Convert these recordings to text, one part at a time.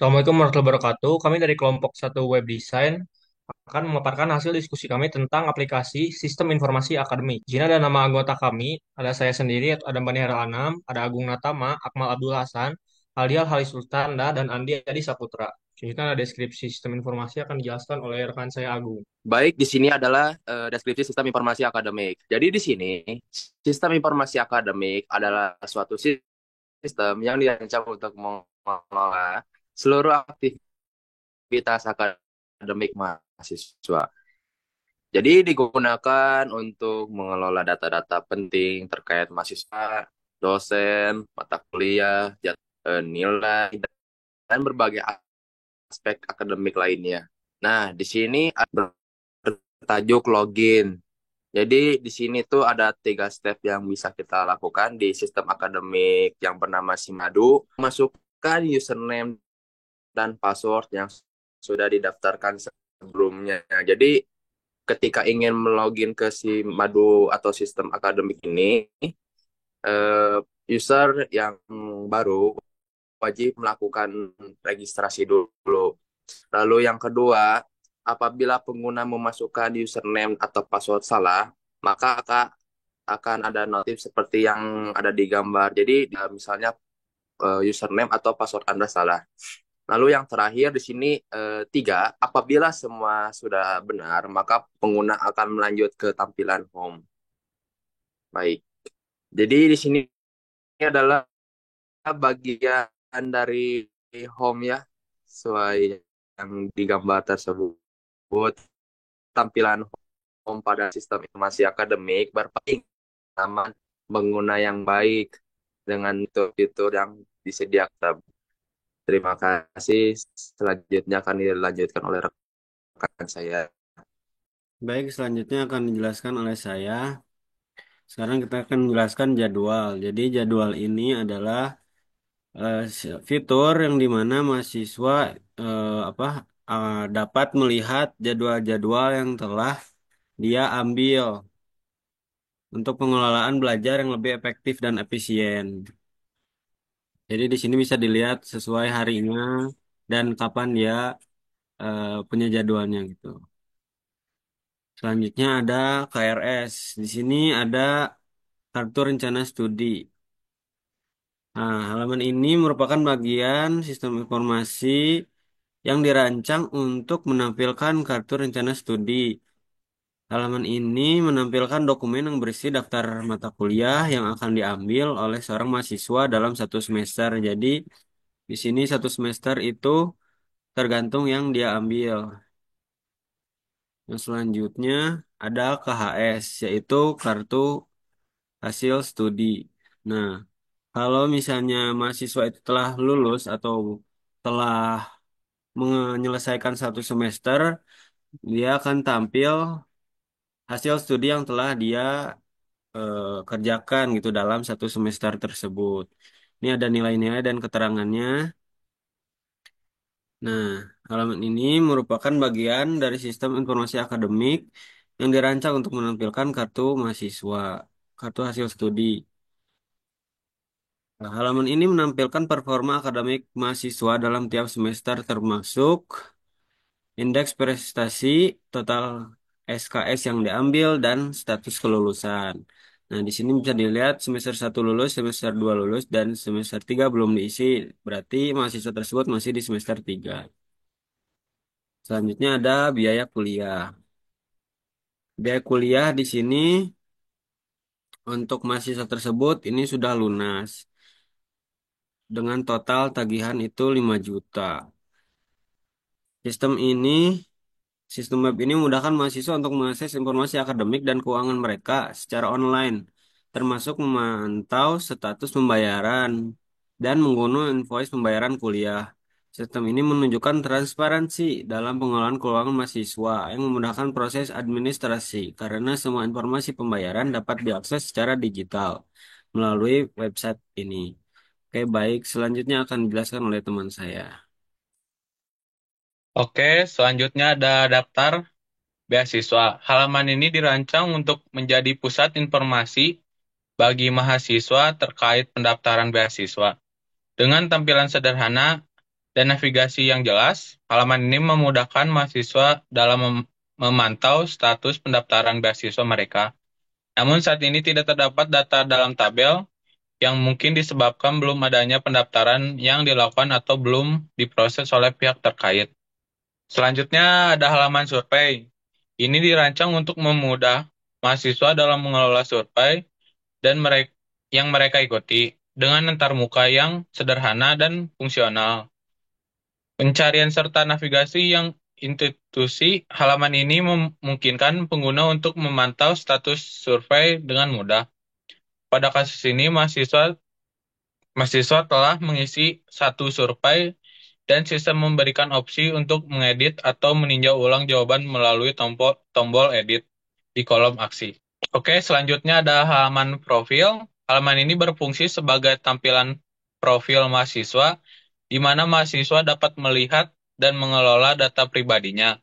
Assalamualaikum warahmatullahi wabarakatuh. Kami dari kelompok satu web design akan memaparkan hasil diskusi kami tentang aplikasi sistem informasi akademik. Di sini ada nama anggota kami, ada saya sendiri, ada Bani Hera Anam, ada Agung Natama, Akmal Abdul Hasan, Aldial Halis Sultana, dan Andi Adi Saputra. Di sini ada deskripsi sistem informasi akan dijelaskan oleh rekan saya Agung. Baik, di sini adalah deskripsi sistem informasi akademik. Jadi di sini, sistem informasi akademik adalah suatu sistem yang dirancang untuk mengelola seluruh aktivitas akademik mahasiswa. Jadi digunakan untuk mengelola data-data penting terkait mahasiswa, dosen, mata kuliah, nilai, dan berbagai aspek akademik lainnya. Nah, di sini bertajuk login. Jadi di sini tuh ada tiga step yang bisa kita lakukan di sistem akademik yang bernama Simadu. Masukkan username dan password yang sudah didaftarkan sebelumnya. Jadi ketika ingin melogin ke Simadu atau sistem akademik ini, eh, user yang baru wajib melakukan registrasi dulu. Lalu yang kedua, apabila pengguna memasukkan username atau password salah, maka akan ada notif seperti yang ada di gambar. Jadi misalnya username atau password Anda salah. Lalu yang terakhir di sini tiga, apabila semua sudah benar, maka pengguna akan melanjut ke tampilan home. Baik. Jadi di sini adalah bagian dari home ya, sesuai yang digambar tersebut. Tampilan home pada sistem informasi akademik berpaling aman, pengguna yang baik dengan fitur-fitur yang disediakan. Terima kasih. Selanjutnya akan dilanjutkan oleh rekan saya. Baik, selanjutnya akan dijelaskan oleh saya. Sekarang kita akan menjelaskan jadwal. Jadi jadwal ini adalah fitur yang dimana mahasiswa dapat melihat jadwal-jadwal yang telah dia ambil untuk pengelolaan belajar yang lebih efektif dan efisien. Jadi di sini bisa dilihat sesuai harinya dan kapan dia punya jadwalnya gitu. Selanjutnya ada KRS. Di sini ada kartu rencana studi. Nah, halaman ini merupakan bagian sistem informasi yang dirancang untuk menampilkan kartu rencana studi. Halaman ini menampilkan dokumen yang berisi daftar mata kuliah yang akan diambil oleh seorang mahasiswa dalam satu semester. Jadi, di sini satu semester itu tergantung yang dia ambil. Yang selanjutnya ada KHS, yaitu kartu hasil studi. Nah, kalau misalnya mahasiswa itu telah lulus atau telah menyelesaikan satu semester, dia akan tampil hasil studi yang telah dia kerjakan gitu dalam satu semester tersebut. Ini ada nilai-nilai dan keterangannya. Nah, halaman ini merupakan bagian dari sistem informasi akademik yang dirancang untuk menampilkan kartu mahasiswa, kartu hasil studi. Nah, halaman ini menampilkan performa akademik mahasiswa dalam tiap semester termasuk indeks prestasi, total SKS yang diambil, dan status kelulusan. Nah, di sini bisa dilihat semester 1 lulus, semester 2 lulus, dan semester 3 belum diisi. Berarti mahasiswa tersebut masih di semester 3. Selanjutnya ada biaya kuliah. Biaya kuliah di sini untuk mahasiswa tersebut ini sudah lunas. Dengan total tagihan itu 5 juta. Sistem ini Sistem web ini memudahkan mahasiswa untuk mengakses informasi akademik dan keuangan mereka secara online, termasuk memantau status pembayaran dan mengunduh invoice pembayaran kuliah. Sistem ini menunjukkan transparansi dalam pengelolaan keuangan mahasiswa yang memudahkan proses administrasi karena semua informasi pembayaran dapat diakses secara digital melalui website ini. Oke, baik. Selanjutnya akan dijelaskan oleh teman saya. Oke, selanjutnya ada daftar beasiswa. Halaman ini dirancang untuk menjadi pusat informasi bagi mahasiswa terkait pendaftaran beasiswa. Dengan tampilan sederhana, dan navigasi yang jelas, halaman ini memudahkan mahasiswa dalam memantau status pendaftaran beasiswa mereka. Namun saat ini tidak terdapat data dalam tabel yang mungkin disebabkan belum adanya pendaftaran yang dilakukan atau belum diproses oleh pihak terkait. Selanjutnya ada halaman survei. Ini dirancang untuk memudah mahasiswa dalam mengelola survei dan yang mereka ikuti dengan antarmuka yang sederhana dan fungsional. Pencarian serta navigasi yang institusi halaman ini memungkinkan pengguna untuk memantau status survei dengan mudah. Pada kasus ini, mahasiswa telah mengisi satu survei dan sistem memberikan opsi untuk mengedit atau meninjau ulang jawaban melalui tombol edit di kolom aksi. Oke, selanjutnya ada halaman profil. Halaman ini berfungsi sebagai tampilan profil mahasiswa, di mana mahasiswa dapat melihat dan mengelola data pribadinya.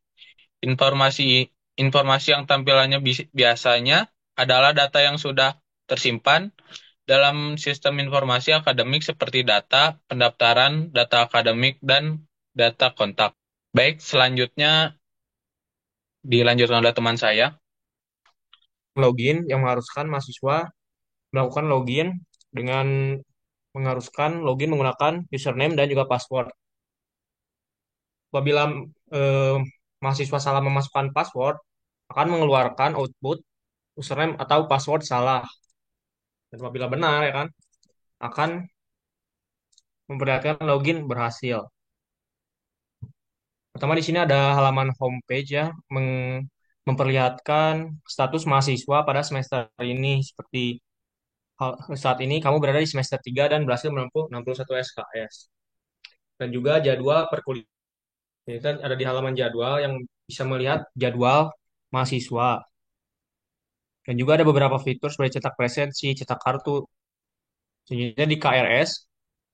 Informasi informasi yang tampilannya biasanya adalah data yang sudah tersimpan dalam sistem informasi akademik seperti data pendaftaran, data akademik, dan data kontak. Baik, selanjutnya dilanjutkan oleh teman saya. Login yang mengharuskan mahasiswa melakukan login dengan mengharuskan login menggunakan username dan juga password. Apabila eh, mahasiswa salah memasukkan password, akan mengeluarkan output username atau password salah. Dan apabila benar, ya kan, akan memperlihatkan login berhasil. Pertama di sini ada halaman homepage ya, memperlihatkan status mahasiswa pada semester ini. Seperti saat ini kamu berada di semester 3 dan berhasil menempuh 61 SKS. Dan juga jadwal perkuliahan. Ini kan ada di halaman jadwal yang bisa melihat jadwal mahasiswa. Dan juga ada beberapa fitur seperti cetak presensi, cetak kartu. Selanjutnya di KRS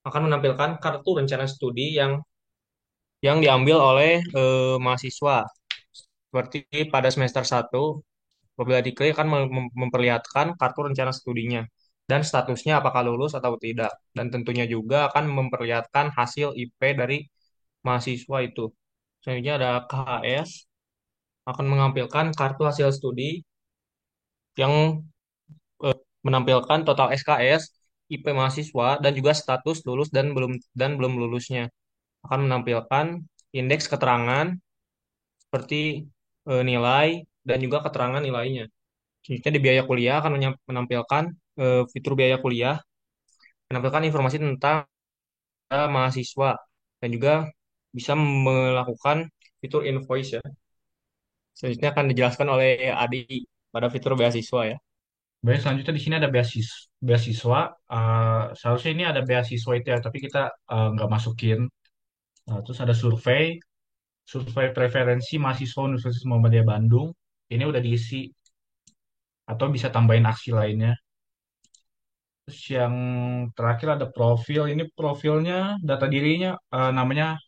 akan menampilkan kartu rencana studi yang diambil oleh mahasiswa. Seperti pada semester 1, apabila diklik akan memperlihatkan kartu rencana studinya dan statusnya apakah lulus atau tidak. Dan tentunya juga akan memperlihatkan hasil IP dari mahasiswa itu. Selanjutnya ada KHS akan menampilkan kartu hasil studi yang menampilkan total SKS, IP mahasiswa dan juga status lulus dan belum lulusnya. Akan menampilkan indeks keterangan seperti nilai dan juga keterangan nilainya. Selanjutnya di biaya kuliah akan menampilkan fitur biaya kuliah, menampilkan informasi tentang mahasiswa dan juga bisa melakukan fitur invoice ya. Selanjutnya akan dijelaskan oleh Adi pada fitur beasiswa ya. Baik, selanjutnya di sini ada beasiswa. Seharusnya ini ada beasiswa itu ya, tapi kita nggak masukin. Terus ada survei preferensi mahasiswa Universitas Muhammadiyah Bandung. Ini udah diisi atau bisa tambahin aksi lainnya. Terus yang terakhir ada profil. Ini profilnya, data dirinya, namanya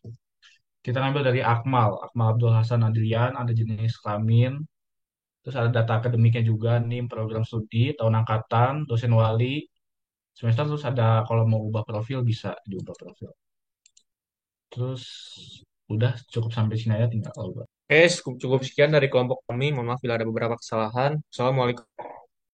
kita ngambil dari Akmal Abdul Hasan Adrian, ada jenis kelamin, terus ada data akademiknya juga, nih program studi, tahun angkatan, dosen wali, semester, terus ada kalau mau ubah profil bisa diubah profil. Terus udah cukup sampai sini aja tinggal ubah. Cukup sekian dari kelompok kami. Mohon maaf bila ada beberapa kesalahan. Assalamualaikum.